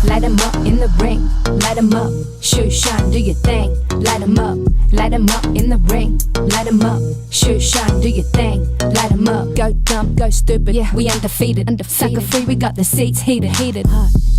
light 'em up in the ring. Light 'em up, shoot, shine, do your thing. Light 'em up in the ring. Light 'em up, shoot, shine, do your thing. Light 'em up, go dumb, go stupid. Yeah, we undefeated. Sucker free, we got the seats heated.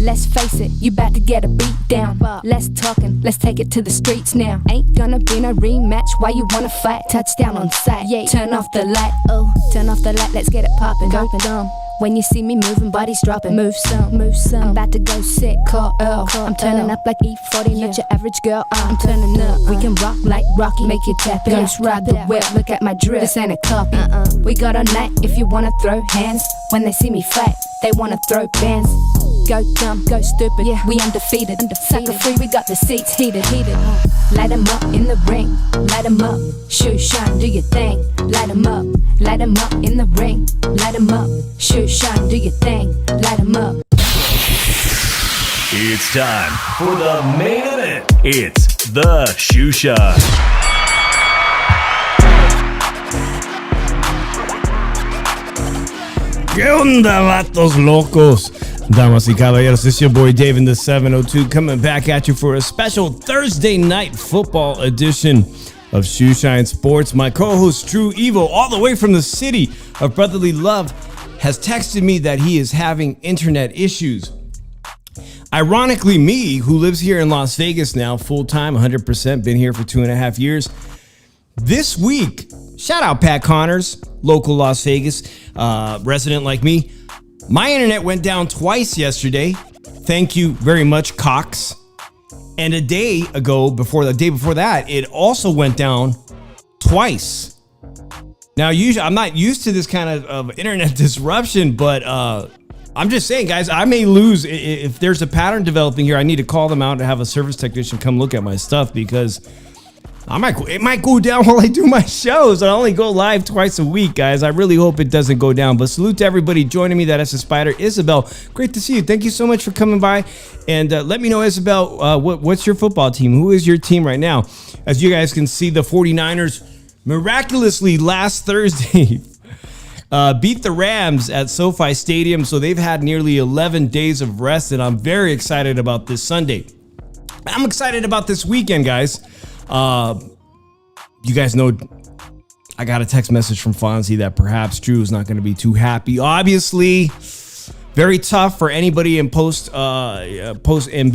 Let's face it, you about to get a beat down. Less talking, let's take it to the streets now. Ain't gonna be no rematch, why you wanna fight? Touchdown on sight, yeah. Turn off the light, oh, turn off the light, let's get it poppin'. Go dumb. When you see me moving, bodies dropping. Move some. I'm about to go sick, call Earl. I'm turning up like E40, not your average girl. I'm turning up. We can rock like Rocky, make you tap it. Ghost ride the whip, look at my drip. This ain't a copy. We got a night if you wanna throw hands. When they see me fight, they wanna throw bands. Go dumb, go stupid, yeah, we undefeated. Sucker free, we got the seats heated. Light 'em up in the ring. Light 'em up, shoot, shine, do your thing. Light 'em up in the ring. Light 'em up, shoot, shine, do your thing. Light 'em up. It's time for the main event. It's the Shoe Shot. ¿Qué onda, vatos locos? Damas y caballeros, it's your boy Dave in the 702 coming back at you for a special Thursday night football edition of Shoe Shine Sports. My co-host Drew Evo, all the way from the city of brotherly love, has texted me that he is having internet issues. Ironically, me, who lives here in Las Vegas now, full-time, 100%, been here for 2.5 years. This week, shout out Pat Connors, local Las Vegas resident like me. My internet went down twice yesterday. Thank you very much, Cox. And a day before that, it also went down twice. Now, usually I'm not used to this kind of internet disruption, but I'm just saying, guys, I may lose. If there's a pattern developing here, I need to call them out and have a service technician come look at my stuff because it might go down while I do my shows. I only go live twice a week, guys. I really hope it doesn't go down. But salute to everybody joining me. That's a Spider. Isabel, great to see you. Thank you so much for coming by. And let me know, Isabel, what's your football team? Who is your team right now? As you guys can see, the 49ers miraculously last Thursday beat the Rams at SoFi Stadium. So they've had nearly 11 days of rest. And I'm very excited about this Sunday. I'm excited about this weekend, guys. You guys know I got a text message from Fonzie that perhaps Drew is not going to be too happy. Obviously, very tough for anybody in postseason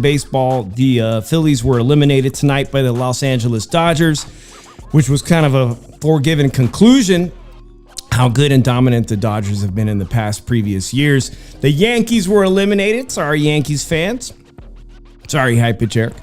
baseball. The Phillies were eliminated tonight by the Los Angeles Dodgers, which was kind of a foregone conclusion. How good and dominant the Dodgers have been in the previous years. The Yankees were eliminated. Sorry, Yankees fans. Sorry, High Pitch Eric.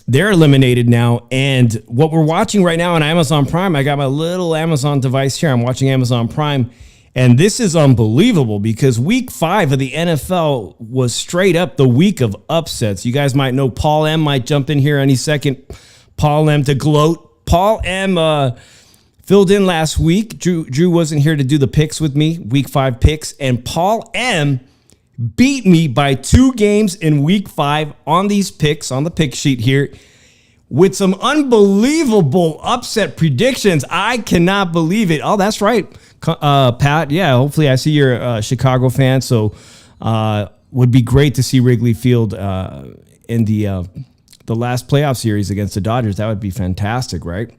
They're eliminated now, and what we're watching right now on Amazon Prime, I got my little Amazon device here. I'm watching Amazon Prime, and this is unbelievable because week 5 of the NFL was straight up the week of upsets. You guys might know Paul M might jump in here any second. Paul M to gloat. Paul M filled in last week. Drew wasn't here to do the picks with me, week 5 picks, and Paul M beat me by 2 games in week 5 on these picks, on the pick sheet here, with some unbelievable upset predictions. I cannot believe it. Oh, that's right, Pat. Yeah, hopefully I see you're a Chicago fan, so would be great to see Wrigley Field in the last playoff series against the Dodgers. That would be fantastic, right?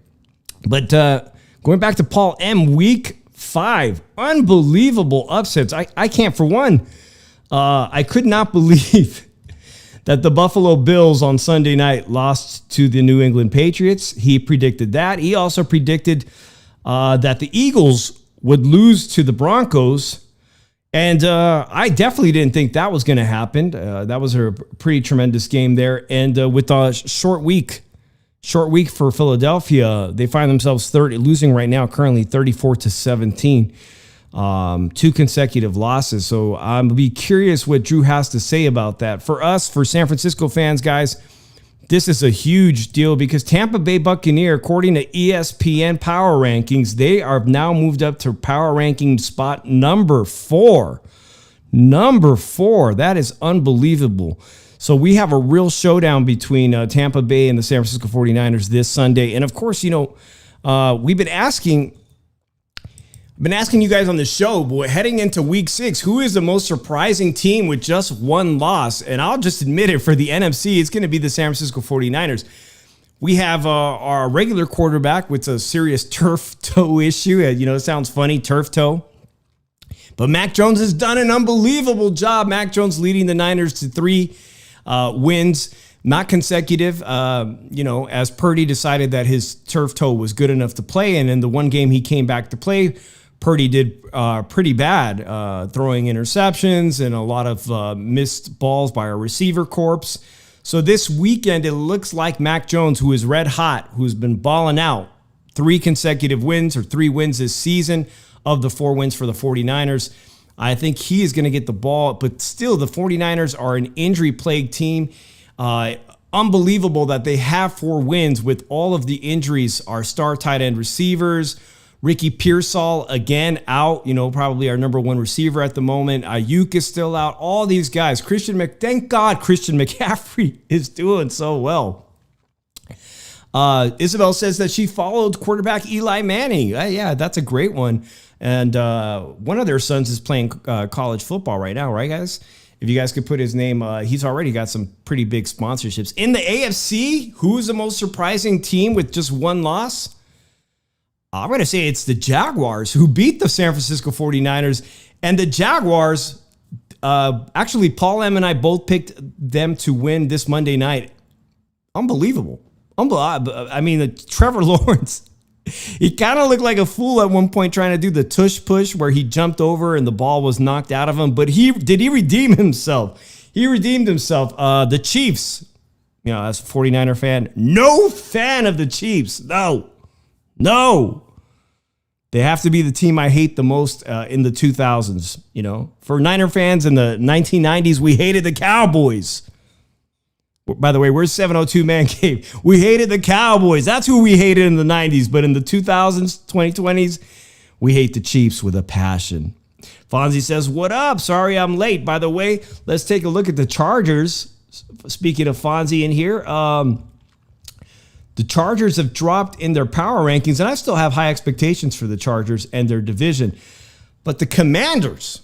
But going back to Paul M, week 5, unbelievable upsets. I can't, for one, I could not believe that the Buffalo Bills on Sunday night lost to the New England Patriots. He predicted that. He also predicted that the Eagles would lose to the Broncos. And I definitely didn't think that was going to happen. That was a pretty tremendous game there. And with a short week for Philadelphia, they find themselves losing right now, currently 34-17. 2 consecutive losses. So I'm be curious what Drew has to say about that. For us, for San Francisco fans, guys, this is a huge deal because Tampa Bay Buccaneer, according to ESPN Power Rankings, they are now moved up to power ranking spot number 4. Number 4. That is unbelievable. So we have a real showdown between Tampa Bay and the San Francisco 49ers this Sunday. And of course, we've been asking Been asking you guys on the show, boy, heading into week 6, who is the most surprising team with just one loss? And I'll just admit it, for the NFC, it's going to be the San Francisco 49ers. We have our regular quarterback with a serious turf toe issue. It sounds funny, turf toe. But Mac Jones has done an unbelievable job. Mac Jones leading the Niners to 3 wins, not consecutive, as Purdy decided that his turf toe was good enough to play. And in the one game he came back to play, Purdy did pretty bad, throwing interceptions and a lot of missed balls by our receiver corps. So this weekend, it looks like Mac Jones, who is red hot, who's been balling out, 3 consecutive wins or 3 wins this season of the 4 wins for the 49ers. I think he is going to get the ball, but still the 49ers are an injury-plagued team. Unbelievable that they have 4 wins with all of the injuries. Our star tight end receivers, Ricky Pearsall, again, out, probably our number 1 receiver at the moment. Ayuk is still out. All these guys. Thank God Christian McCaffrey is doing so well. Isabel says that she followed quarterback Eli Manning. Yeah, that's a great one. And one of their sons is playing college football right now, right, guys? If you guys could put his name, he's already got some pretty big sponsorships. In the AFC, who's the most surprising team with just 1 loss? I'm going to say it's the Jaguars, who beat the San Francisco 49ers. And the Jaguars, actually, Paul M. and I both picked them to win this Monday night. Unbelievable. I mean, Trevor Lawrence, he kind of looked like a fool at one point trying to do the tush push where he jumped over and the ball was knocked out of him. But did he redeem himself? He redeemed himself. The Chiefs, as a 49er fan, no fan of the Chiefs. No. They have to be the team I hate the most in the 2000s. For Niner fans in the 1990s, we hated the Cowboys. By the way, we're 702 Man Cave. We hated the Cowboys. That's who we hated in the 90s. But in the 2000s, 2020s, we hate the Chiefs with a passion. Fonzie says, what up? Sorry I'm late. By the way, let's take a look at the Chargers. Speaking of Fonzie in here, the Chargers have dropped in their power rankings, and I still have high expectations for the Chargers and their division. But the Commanders,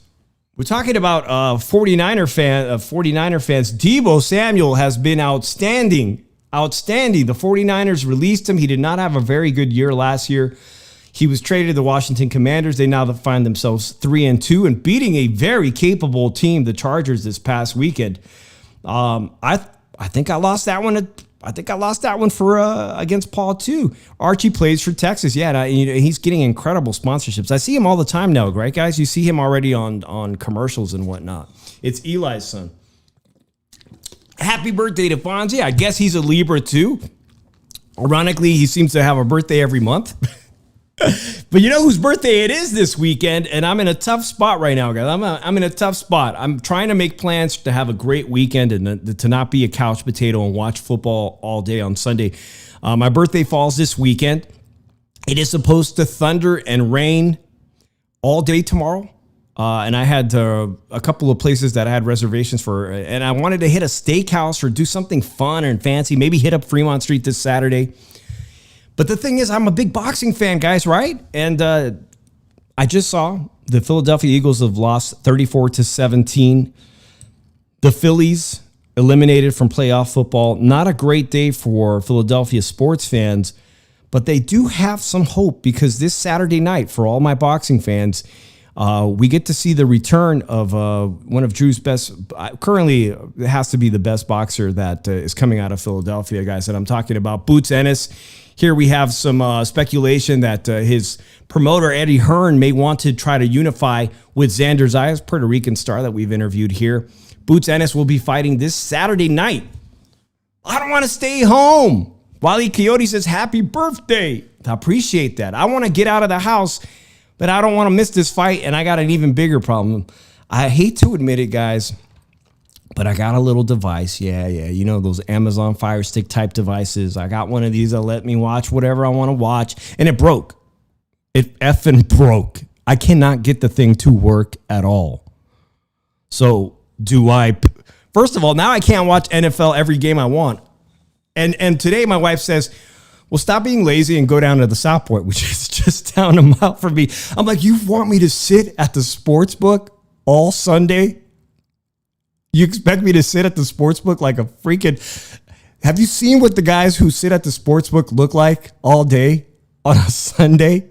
we're talking about 49er fans. Deebo Samuel has been outstanding. The 49ers released him. He did not have a very good year last year. He was traded to the Washington Commanders. They now find themselves 3-2 and beating a very capable team, the Chargers, this past weekend. I think I lost that one. I think I lost that one for against Paul too. Archie plays for Texas. Yeah, he's getting incredible sponsorships. I see him all the time now, right, guys? You see him already on commercials and whatnot. It's Eli's son. Happy birthday to Fonzie. I guess he's a Libra too. Ironically, he seems to have a birthday every month. But you know whose birthday it is this weekend, and I'm in a tough spot right now, guys. I'm in a tough spot. I'm trying to make plans to have a great weekend and to not be a couch potato and watch football all day on Sunday. My birthday falls this weekend. It is supposed to thunder and rain all day tomorrow. And I had a couple of places that I had reservations for, and I wanted to hit a steakhouse or do something fun and fancy, maybe hit up Fremont Street this Saturday. But the thing is, I'm a big boxing fan, guys, right? And I just saw the Philadelphia Eagles have lost 34-17. The Phillies eliminated from playoff football. Not a great day for Philadelphia sports fans, but they do have some hope because this Saturday night, for all my boxing fans, we get to see the return of one of Drew's best, currently it has to be the best boxer that is coming out of Philadelphia, guys. And I'm talking about Boots Ennis. Here we have some speculation that his promoter, Eddie Hearn, may want to try to unify with Xander Zayas, Puerto Rican star that we've interviewed here. Boots Ennis will be fighting this Saturday night. I don't want to stay home. Wally Coyote says, happy birthday. I appreciate that. I want to get out of the house, but I don't want to miss this fight, and I got an even bigger problem. I hate to admit it, guys, but I got a little device. Yeah. You know, those Amazon Fire Stick type devices. I got one of these that let me watch whatever I want to watch, and it broke. It effing broke. I cannot get the thing to work at all. So first of all, now I can't watch NFL every game I want. And today my wife says, well, stop being lazy and go down to the South Point, which is just down a mile from me. I'm like, you want me to sit at the sports book all Sunday? You expect me to sit at the sports book like a freaking... Have you seen what the guys who sit at the sports book look like all day on a Sunday?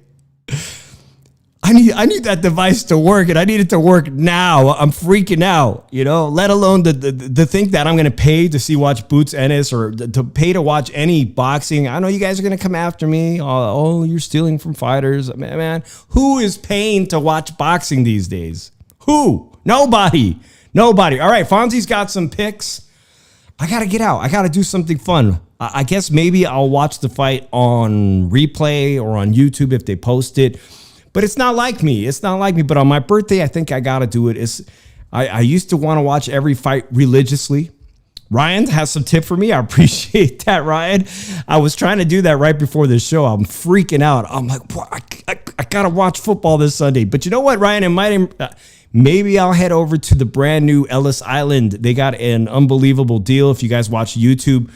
I need that device to work, and I need it to work now. I'm freaking out, let alone the think that I'm going to pay to watch Boots Ennis or to pay to watch any boxing. I know you guys are going to come after me. Oh, you're stealing from fighters. Man, who is paying to watch boxing these days? Who? Nobody. All right, Fonzie's got some picks. I got to get out. I got to do something fun. I guess maybe I'll watch the fight on replay or on YouTube if they post it. But it's not like me. But on my birthday, I think I got to do it. I used to want to watch every fight religiously. Ryan has some tip for me. I appreciate that, Ryan. I was trying to do that right before this show. I'm freaking out. I'm like, I got to watch football this Sunday. But you know what, Ryan? Maybe I'll head over to the brand new Ellis Island. They got an unbelievable deal if you guys watch YouTube.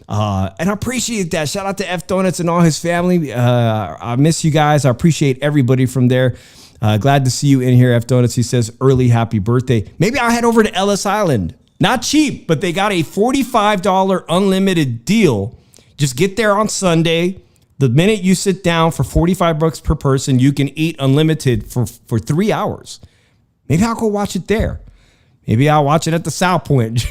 And I appreciate that. Shout out to F Donuts and all his family. I miss you guys. I appreciate everybody from there. Glad to see you in here, F Donuts. He says, early happy birthday. Maybe I'll head over to Ellis Island. Not cheap, but they got a $45 unlimited deal. Just get there on Sunday. The minute you sit down for $45 per person, you can eat unlimited for 3 hours. Maybe I'll go watch it there. Maybe I'll watch it at the South Point.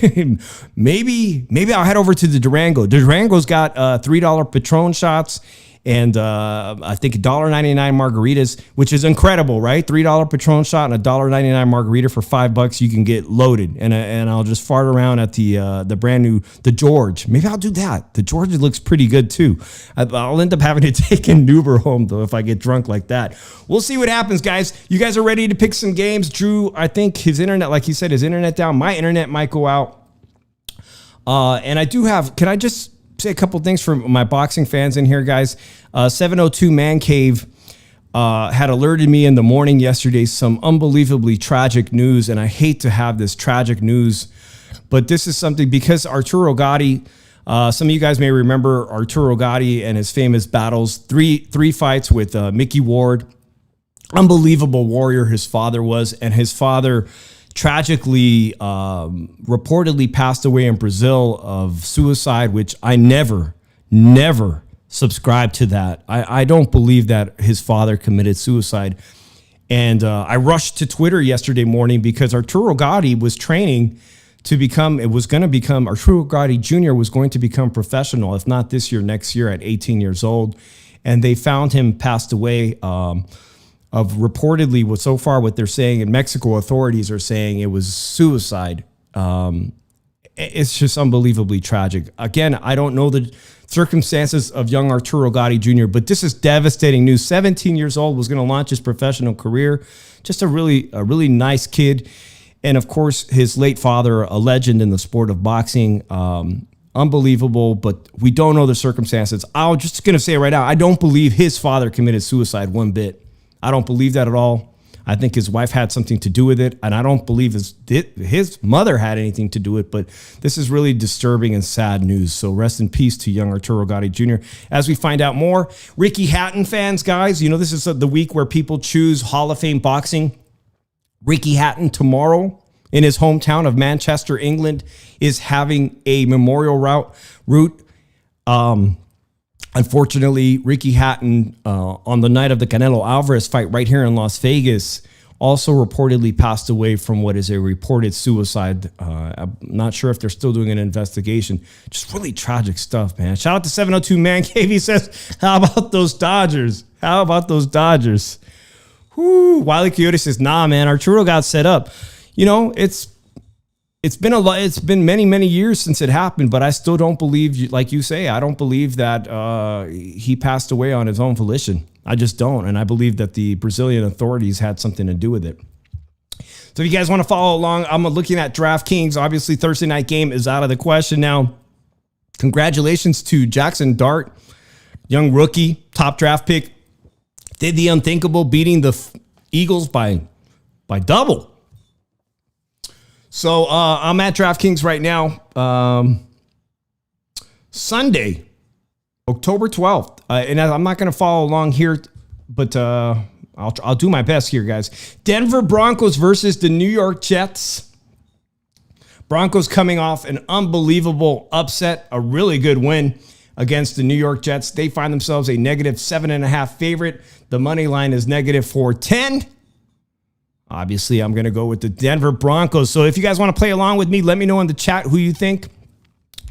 maybe I'll head over to the Durango. Durango's got $3 Patron shots and I think $1.99 margaritas, which is incredible, right? $3 Patron shot and $1.99 margarita for $5. You can get loaded, and I'll just fart around at the brand new George. Maybe I'll do that. The George looks pretty good too. I'll end up having to take an Uber home though if I get drunk like that. We'll see what happens, guys. You guys are ready to pick some games. Drew, I think his internet, like he said, his internet down. My internet might go out. And I do have. Can I just say a couple things for my boxing fans in here, guys? 702 Man Cave had alerted me in the morning yesterday some unbelievably tragic news, and I hate to have this tragic news, but this is something because Arturo Gatti, some of you guys may remember Arturo Gatti and his famous battles, three fights with Mickey Ward, unbelievable warrior his father was, and his father tragically reportedly passed away in Brazil of suicide, which I never subscribe to that. I don't believe that his father committed suicide. And I rushed to Twitter yesterday morning because Arturo Gatti was training to become, Arturo Gatti Jr. was going to become professional, if not this year, next year at 18 years old. And they found him passed away of reportedly what they're saying in Mexico, authorities are saying it was suicide. It's just unbelievably tragic. Again, I don't know the circumstances of young Arturo Gatti Jr., but this is devastating news. 17 years old, was going to launch his professional career. Just a really nice kid. And of course, his late father, a legend in the sport of boxing. Unbelievable, but we don't know the circumstances. I'm just going to say it right now, I don't believe his father committed suicide one bit. I don't believe that at all. I think his wife had something to do with it, and I don't believe his mother had anything to do with it, but this is really disturbing and sad news. So rest in peace to young Arturo Gatti Jr. As we find out more, Ricky Hatton fans, guys, this is the week where people choose Hall of Fame boxing. Ricky Hatton tomorrow in his hometown of Manchester, England, is having a memorial route. Unfortunately, Ricky Hatton, on the night of the Canelo Alvarez fight right here in Las Vegas, also reportedly passed away from what is a reported suicide. I'm not sure if they're still doing an investigation. Just really tragic stuff, man. Shout out to 702 Man Cave. He says, how about those Dodgers? Whoo. Wiley Coyote says, nah, man, Arturo got set up. It's been many years since it happened, but I still don't believe, like you say, I don't believe that he passed away on his own volition. I just don't. And I believe that the Brazilian authorities had something to do with it. So if you guys want to follow along, I'm looking at DraftKings. Obviously, Thursday night game is out of the question now. Congratulations to Jackson Dart, young rookie, top draft pick. Did the unthinkable, beating the Eagles by double. So I'm at DraftKings right now. Sunday, October 12th. And I'm not going to follow along here, but I'll do my best here, guys. Denver Broncos versus the New York Jets. Broncos coming off an unbelievable upset, a really good win against the New York Jets. They find themselves a -7.5 favorite. The money line is -410. Obviously, I'm going to go with the Denver Broncos. So if you guys want to play along with me, let me know in the chat who you think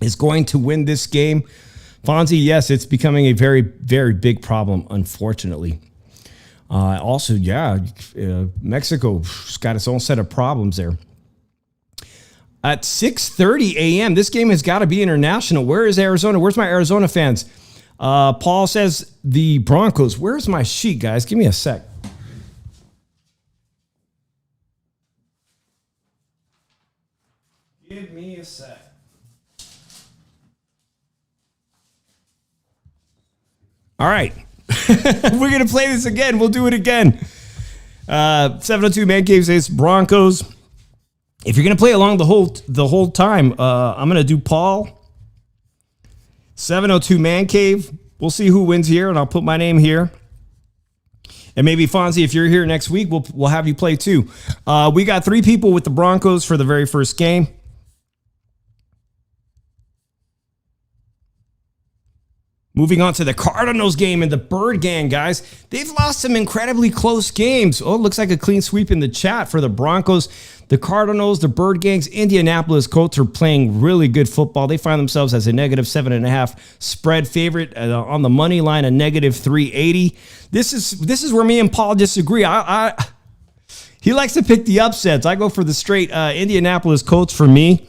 is going to win this game. Fonzie, yes, it's becoming a very, very big problem, unfortunately. Also, Mexico's got its own set of problems there. At 6:30 a.m., this game has got to be international. Where is Arizona? Where's my Arizona fans? Paul says the Broncos. Where's my sheet, guys? Give me a sec. Give me a sec. All right. We're going to play this again. We'll do it again. 702 Man Cave says Broncos. If you're going to play along the whole time, I'm going to do Paul. 702 Man Cave. We'll see who wins here, and I'll put my name here. And maybe Fonzie, if you're here next week, we'll have you play too. We got 3 people with the Broncos for the very first game. Moving on to the Cardinals game and the Bird Gang, guys. They've lost some incredibly close games. Oh, it looks like a clean sweep in the chat for the Broncos. The Cardinals, the Bird Gangs, Indianapolis Colts are playing really good football. They find themselves as a -7.5 spread favorite on the money line, a -380. This is where me and Paul disagree. He likes to pick the upsets. I go for the straight Indianapolis Colts for me.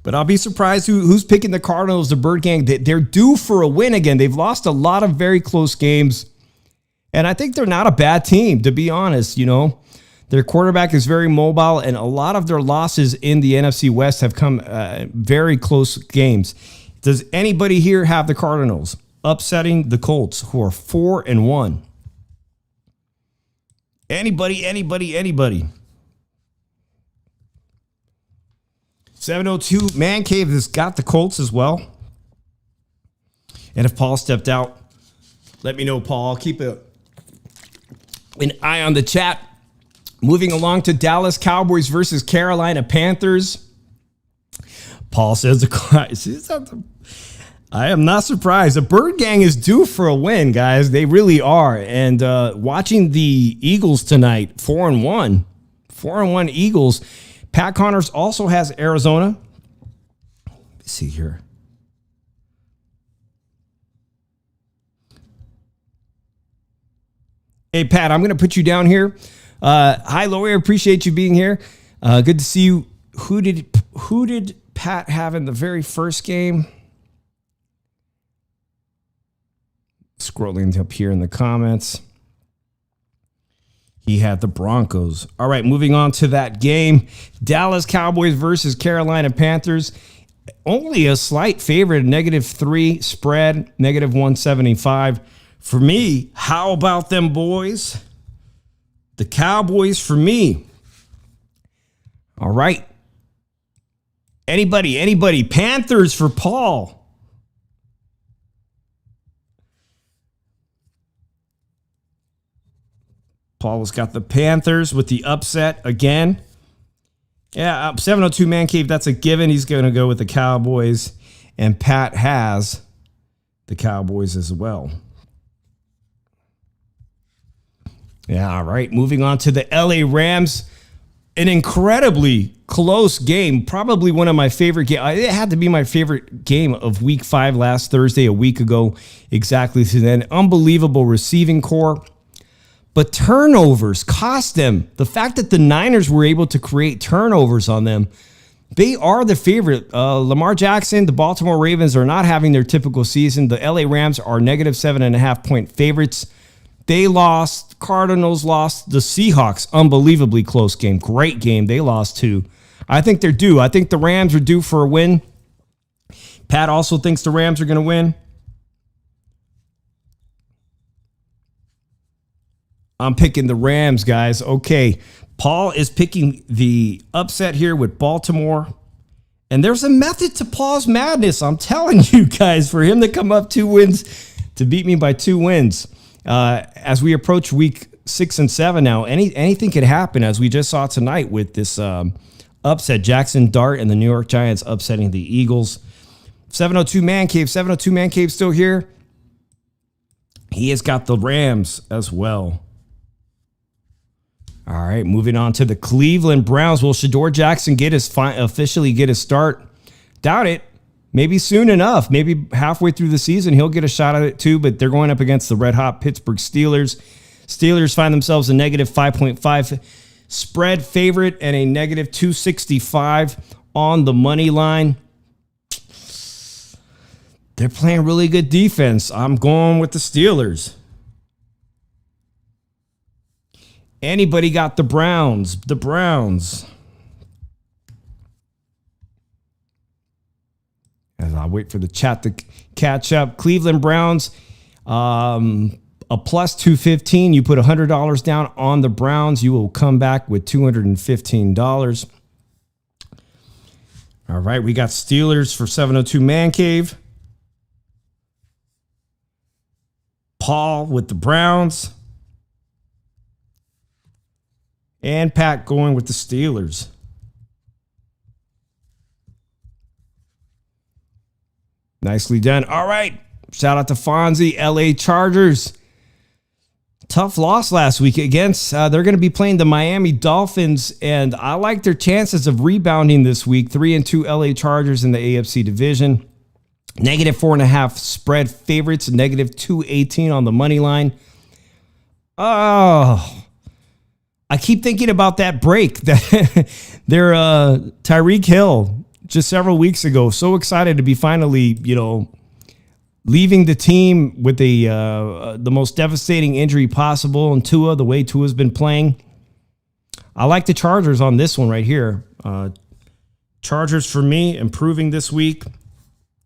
But I'll be surprised who's picking the Cardinals, the Bird Gang. They're due for a win again. They've lost a lot of very close games. And I think they're not a bad team, to be honest. You know, their quarterback is very mobile, and a lot of their losses in the NFC West have come very close games. Does anybody here have the Cardinals upsetting the Colts, who are 4-1? Anybody? 702 Man Cave has got the Colts as well. And if Paul stepped out, let me know, Paul. I'll keep an eye on the chat. Moving along to Dallas Cowboys versus Carolina Panthers. Paul says, I am not surprised. The Bird Gang is due for a win, guys. They really are. And watching the Eagles tonight, 4-1. 4-1 Eagles. Pat Connors also has Arizona. Let's see here. Hey, Pat, I'm going to put you down here. Hi, Lori. I appreciate you being here. Good to see you. Who did Pat have in the very first game? Scrolling up here in the comments. He had the Broncos. All right, moving on to that game. Dallas Cowboys versus Carolina Panthers. Only a slight favorite, -3 spread, -175. For me, how about them boys? The Cowboys for me. All right. Anybody. Panthers for Paul. Paul has got the Panthers with the upset again. Yeah, 702 Man Cave, that's a given. He's going to go with the Cowboys. And Pat has the Cowboys as well. Yeah, all right. Moving on to the LA Rams. An incredibly close game. Probably one of my favorite games. It had to be my favorite game of week 5 last Thursday, a week ago. Exactly to then. Unbelievable receiving core. But turnovers cost them. The fact that the Niners were able to create turnovers on them, they are the favorite. Lamar Jackson, the Baltimore Ravens are not having their typical season. The LA Rams are -7.5 point favorites. They lost. Cardinals lost. The Seahawks, unbelievably close game. Great game. They lost too. I think they're due. I think the Rams are due for a win. Pat also thinks the Rams are going to win. I'm picking the Rams, guys. Okay. Paul is picking the upset here with Baltimore And there's a method to Paul's madness. I'm telling you guys, for him to come up 2 wins, to beat me by 2 wins. As we approach week 6 and 7 now, anything could happen, as we just saw tonight with this upset. Jackson Dart and the New York Giants upsetting the Eagles. 702 Man Cave. 702 Man Cave still here. He has got the Rams as well. All right, moving on to the Cleveland Browns. Will Shador Jackson officially get his start? Doubt it. Maybe soon enough. Maybe halfway through the season, he'll get a shot at it too, but they're going up against the red-hot Pittsburgh Steelers. Steelers find themselves a negative 5.5 spread favorite and a negative 265 on the money line. They're playing really good defense. I'm going with the Steelers. Anybody got the Browns? The Browns. As I wait for the chat to catch up. Cleveland Browns, a plus 215. You put $100 down on the Browns, you will come back with $215. All right, we got Steelers for 702 Man Cave. Paul with the Browns. And Pat going with the Steelers. Nicely done. All right. Shout out to Fonzie, LA Chargers. Tough loss last week against, they're going to be playing the Miami Dolphins, and I like their chances of rebounding this week. 3-2 LA Chargers in the AFC division. Negative 4.5 spread favorites, negative 218 on the money line. Oh, I keep thinking about that break that they're Tyreek Hill just several weeks ago. So excited to be finally, leaving the team with the most devastating injury possible. And Tua, the way Tua's been playing, I like the Chargers on this one right here. Chargers for me improving this week.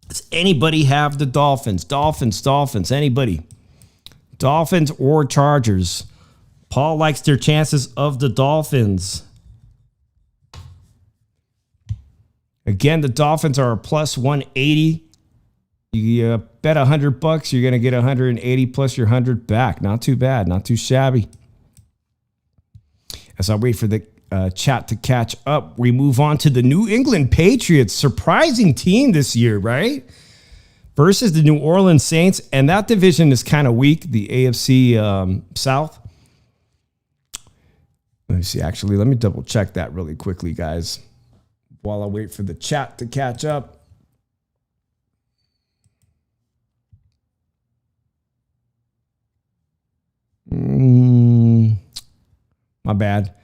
Does anybody have the Dolphins? Dolphins. Anybody? Dolphins or Chargers? Paul likes their chances of the Dolphins. Again, the Dolphins are a plus 180. You bet $100, you're going to get 180 plus your 100 back. Not too bad, not too shabby. As I wait for the chat to catch up, we move on to the New England Patriots. Surprising team this year, right? Versus the New Orleans Saints, and that division is kind of weak, the AFC South. Let me see. Actually, let me double check that really quickly, guys, while I wait for the chat to catch up. My bad.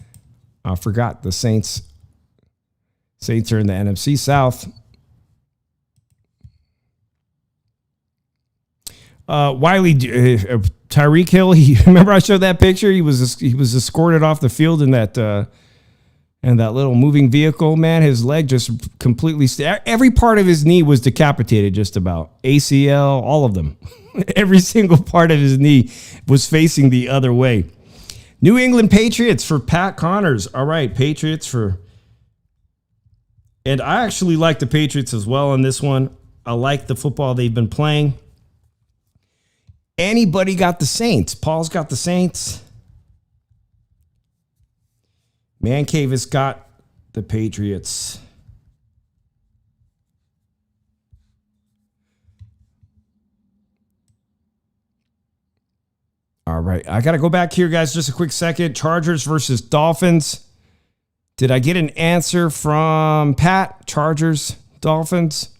I forgot the Saints. Saints are in the NFC South. Wiley, Tyreek Hill. Remember I showed that picture. He was escorted off the field in that little moving vehicle. Man, his leg just completely. Every part of his knee was decapitated. Just about ACL, all of them. Every single part of his knee was facing the other way. New England Patriots for Pat Connors. All right, Patriots for. And I actually like the Patriots as well on this one. I like the football they've been playing. Anybody got the Saints? Paul's got the Saints. Man Cave has got the Patriots. All right. I got to go back here, guys, just a quick second. Chargers versus Dolphins. Did I get an answer from Pat? Chargers, Dolphins.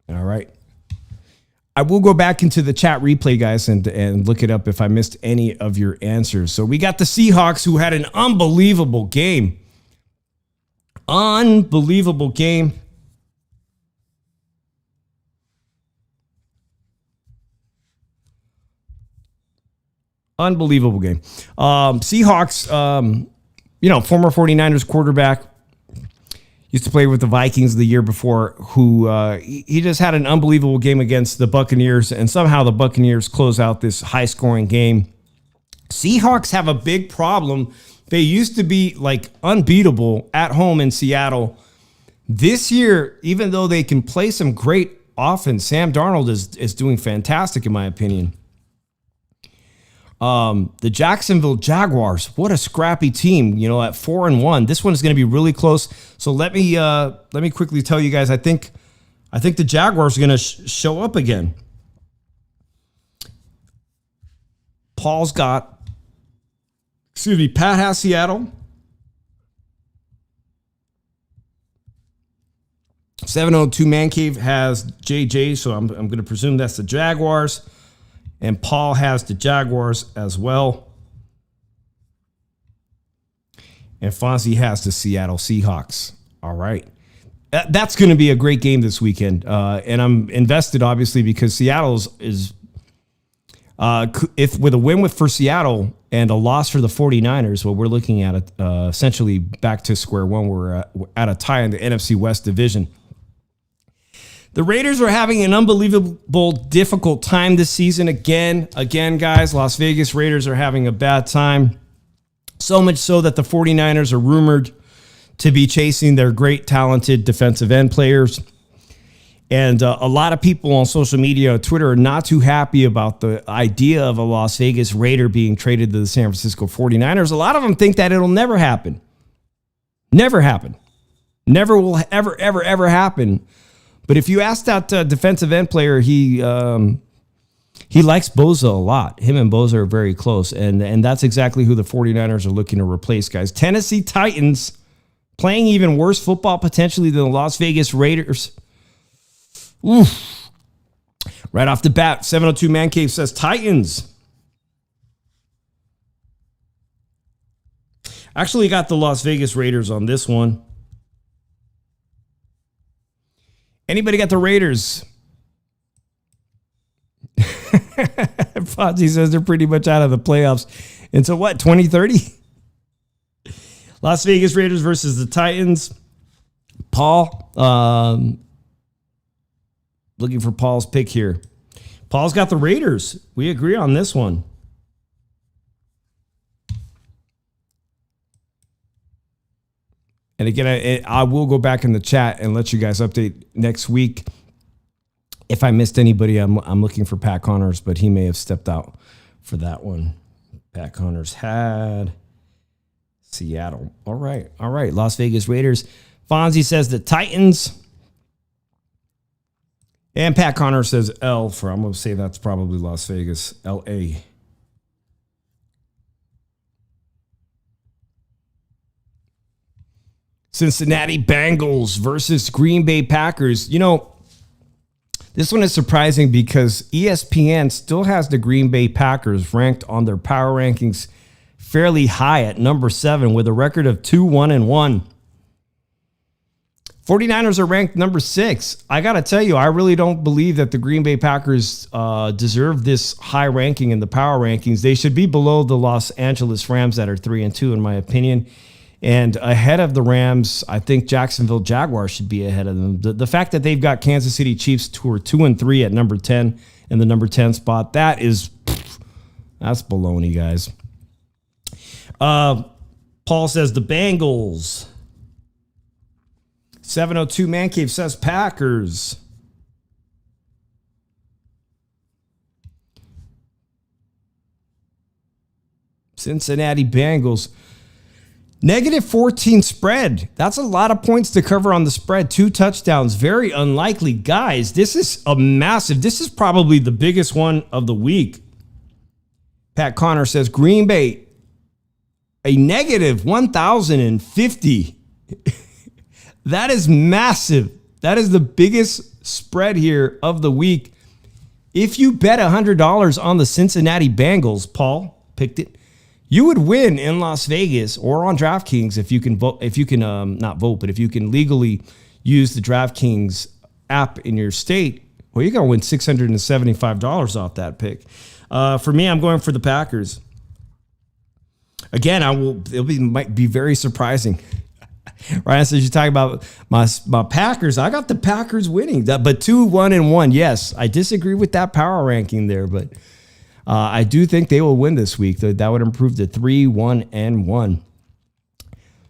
All right. I will go back into the chat replay, guys, and look it up if I missed any of your answers. So we got the Seahawks, who had an unbelievable game. Unbelievable game. Unbelievable game. Seahawks, former 49ers quarterback, used to play with the Vikings the year before, who he just had an unbelievable game against the Buccaneers, and somehow the Buccaneers close out this high-scoring game. Seahawks have a big problem. They used to be like unbeatable at home in Seattle. This year, even though they can play some great offense, Sam Darnold is doing fantastic in my opinion. The Jacksonville Jaguars, what a scrappy team, you know, at 4-1. This one is going to be really close. So let me quickly tell you guys, I think the Jaguars are going to show up again. Pat has Seattle. 702 Man Cave has JJ, so I'm going to presume that's the Jaguars. And Paul has the Jaguars as well. And Fonzie has the Seattle Seahawks. All right. That's going to be a great game this weekend. And I'm invested, obviously, because Seattle is if with a win for Seattle and a loss for the 49ers, well, we're looking at essentially back to square one. We're at a tie in the NFC West division. The Raiders are having an unbelievable difficult time this season. Again, guys, Las Vegas Raiders are having a bad time. So much so that the 49ers are rumored to be chasing their great, talented defensive end players. And a lot of people on social media, Twitter, are not too happy about the idea of a Las Vegas Raider being traded to the San Francisco 49ers. A lot of them think that it'll never happen. Never happen. Never will ever happen. But if you ask that defensive end player, he likes Bosa a lot. Him and Bosa are very close. And that's exactly who the 49ers are looking to replace, guys. Tennessee Titans playing even worse football potentially than the Las Vegas Raiders. Oof. Right off the bat, 702 Man Cave says Titans. Actually got the Las Vegas Raiders on this one. Anybody got the Raiders? Fonzie says they're pretty much out of the playoffs. Until what, 2030? Las Vegas Raiders versus the Titans. Paul, looking for Paul's pick here. Paul's got the Raiders. We agree on this one. And again, I will go back in the chat and let you guys update next week. If I missed anybody, I'm looking for Pat Connors, but he may have stepped out for that one. Pat Connors had Seattle. All right. Las Vegas Raiders. Fonzie says the Titans. And Pat Connors says L for, I'm going to say that's probably Las Vegas, L-A. Cincinnati Bengals versus Green Bay Packers. You know, this one is surprising because ESPN still has the Green Bay Packers ranked on their power rankings fairly high at number 7 with a record of 2-1-1. 49ers are ranked number 6. I got to tell you, I really don't believe that the Green Bay Packers deserve this high ranking in the power rankings. They should be below the Los Angeles Rams that are 3-2, in my opinion. And ahead of the Rams, I think Jacksonville Jaguars should be ahead of them. The fact that they've got Kansas City Chiefs who are 2-3 at number 10 in the number 10 spot, that's baloney, guys. Paul says the Bengals. 702 Man Cave says Packers. Cincinnati Bengals. -14 spread. That's a lot of points to cover on the spread. 2 touchdowns. Very unlikely. Guys, this is this is probably the biggest one of the week. Pat Connor says Green Bay, a -1,050. That is massive. That is the biggest spread here of the week. If you bet $100 on the Cincinnati Bengals, Paul picked it, you would win in Las Vegas or on DraftKings if you can vote. If you can not vote, but if you can legally use the DraftKings app in your state, well, you're gonna win $675 off that pick. For me, I'm going for the Packers. Again, might be very surprising. Ryan says, you talk about my Packers. I got the Packers winning, but 2-1-1. Yes, I disagree with that power ranking there, but I do think they will win this week. That would improve to 3-1-1.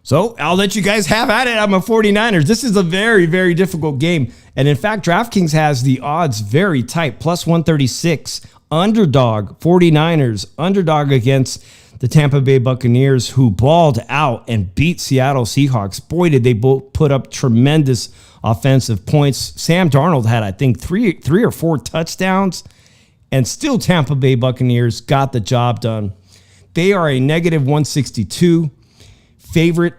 So I'll let you guys have at it. I'm a 49ers. This is a very, very difficult game. And in fact, DraftKings has the odds very tight. Plus 136. Underdog 49ers. Underdog against the Tampa Bay Buccaneers, who balled out and beat Seattle Seahawks. Boy, did they both put up tremendous offensive points. Sam Darnold had, I think, three or four touchdowns. And still Tampa Bay Buccaneers got the job done. They are a negative 162 favorite.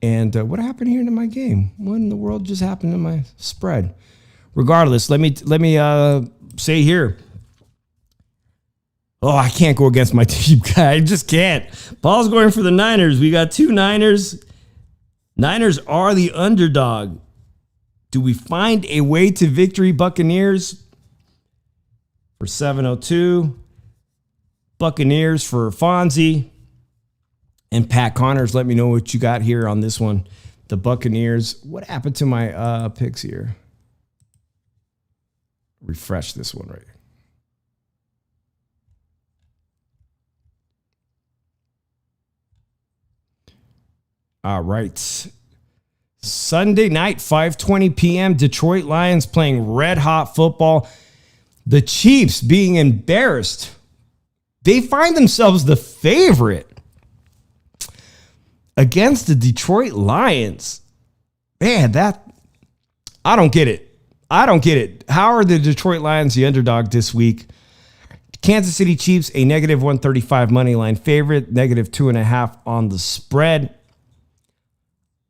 And what happened here to my game? What in the world just happened to my spread? Regardless, let me say here. Oh, I can't go against my team guy. I just can't. Paul's going for the Niners. We got two Niners. Niners are the underdog. Do we find a way to victory, Buccaneers? For 702. Buccaneers for Fonzie. And Pat Connors, let me know what you got here on this one. The Buccaneers. What happened to my picks here? Refresh this one right here. All right. Sunday night, 5:20 p.m., Detroit Lions playing red-hot football. The Chiefs being embarrassed. They find themselves the favorite against the Detroit Lions. Man, I don't get it. I don't get it. How are the Detroit Lions the underdog this week? Kansas City Chiefs, a negative 135 money line favorite, negative 2.5 on the spread.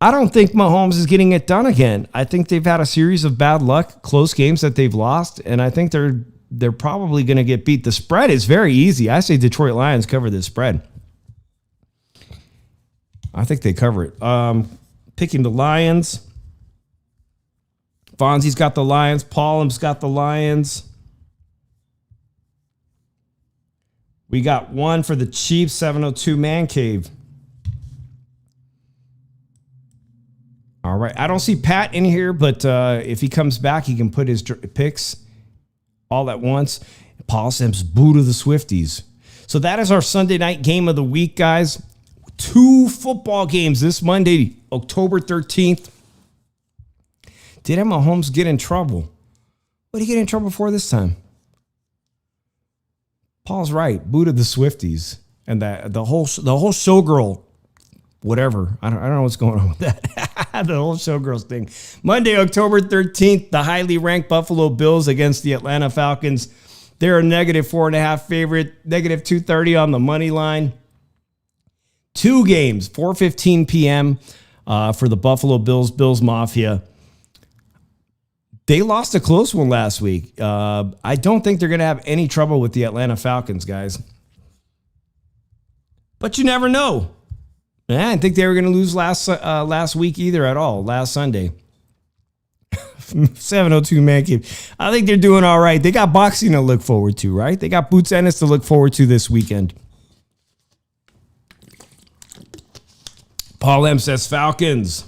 I don't think Mahomes is getting it done again. I think they've had a series of bad luck, close games that they've lost, and I think they're probably going to get beat. The spread is very easy. I say Detroit Lions cover this spread. I think they cover it. Picking the Lions. Fonzie's got the Lions. Paulum's got the Lions. We got one for the Chiefs, 702 Man Cave. All right. I don't see Pat in here, but if he comes back, he can put his picks all at once. Paul Sims, boo to the Swifties. So that is our Sunday night game of the week, guys. 2 football games this Monday, October 13th. Did Mahomes get in trouble? What did he get in trouble for this time? Paul's right. Boo to the Swifties. And the whole showgirl, whatever. I don't know what's going on with that. The whole showgirls thing. Monday, October 13th, the highly ranked Buffalo Bills against the Atlanta Falcons. They're a negative 4.5 favorite, negative 230 on the money line. 2 games, 4:15 p.m. For the Buffalo Bills Mafia. They lost a close one last week. I don't think they're going to have any trouble with the Atlanta Falcons, guys. But you never know. I didn't think they were going to lose last week either at all, last Sunday. 702 Man Cave. I think they're doing all right. They got boxing to look forward to, right? They got Boots Ennis to look forward to this weekend. Paul M says Falcons.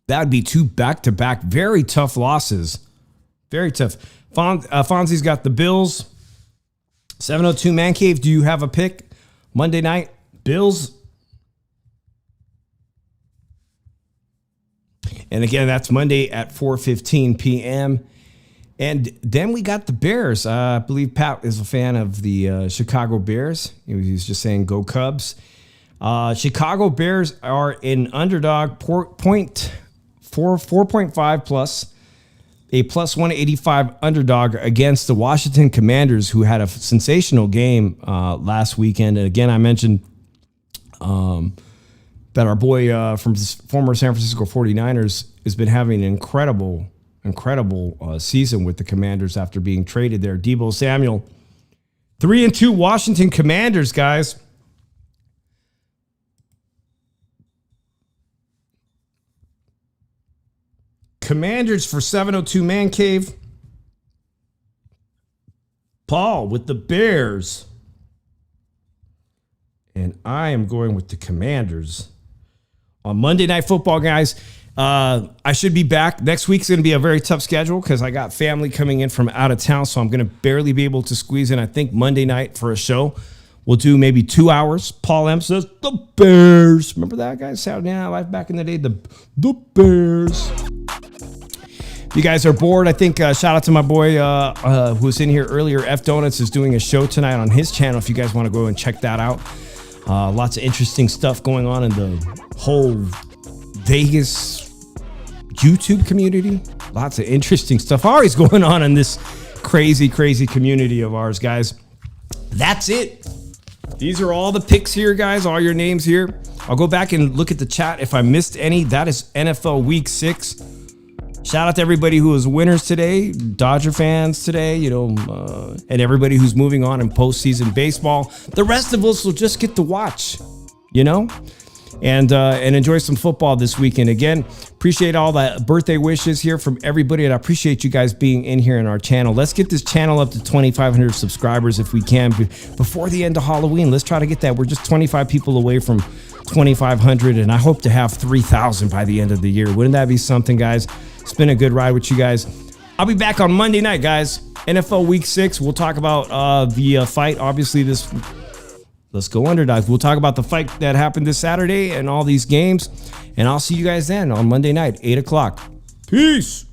That would be 2 back-to-back very tough losses. Very tough. Fonzie's got the Bills. 702 Man Cave, do you have a pick? Monday night, Bills. And again, that's Monday at 4:15 p.m. And then we got the Bears. I believe Pat is a fan of the Chicago Bears. He's just saying go Cubs. Chicago Bears are an underdog, 4.5 plus. A plus 185 underdog against the Washington Commanders, who had a sensational game last weekend. And again, I mentioned that our boy from former San Francisco 49ers has been having an incredible season with the Commanders after being traded there. Deebo Samuel, 3-2 Washington Commanders, guys. Commanders for 702 Man Cave. Paul with the Bears. And I am going with the Commanders. On Monday Night Football, guys, I should be back. Next week's going to be a very tough schedule because I got family coming in from out of town, so I'm going to barely be able to squeeze in, I think, Monday night for a show. We'll do maybe 2 hours. Paul M says, the Bears. Remember that guy? Saturday Night Live back in the day? The Bears. If you guys are bored, I think shout out to my boy who was in here earlier. F Donuts is doing a show tonight on his channel if you guys want to go and check that out. Lots of interesting stuff going on in the whole Vegas YouTube community. Lots of interesting stuff always going on in this crazy community of ours, guys. That's it. These are all the picks here, guys. All your names here. I'll go back and look at the chat if I missed any. That is NFL Week 6. Shout out to everybody who was winners today, Dodger fans today, and everybody who's moving on in postseason baseball. The rest of us will just get to watch, and enjoy some football this weekend. Again, appreciate all the birthday wishes here from everybody, and I appreciate you guys being in here in our channel. Let's get this channel up to 2,500 subscribers if we can before the end of Halloween. Let's try to get that. We're just 25 people away from 2,500, and I hope to have 3,000 by the end of the year. Wouldn't that be something, guys? It's been a good ride with you guys. I'll be back on Monday night, guys. NFL Week 6. We'll talk about the fight. Obviously, let's go underdogs. We'll talk about the fight that happened this Saturday and all these games. And I'll see you guys then on Monday night, 8 o'clock. Peace.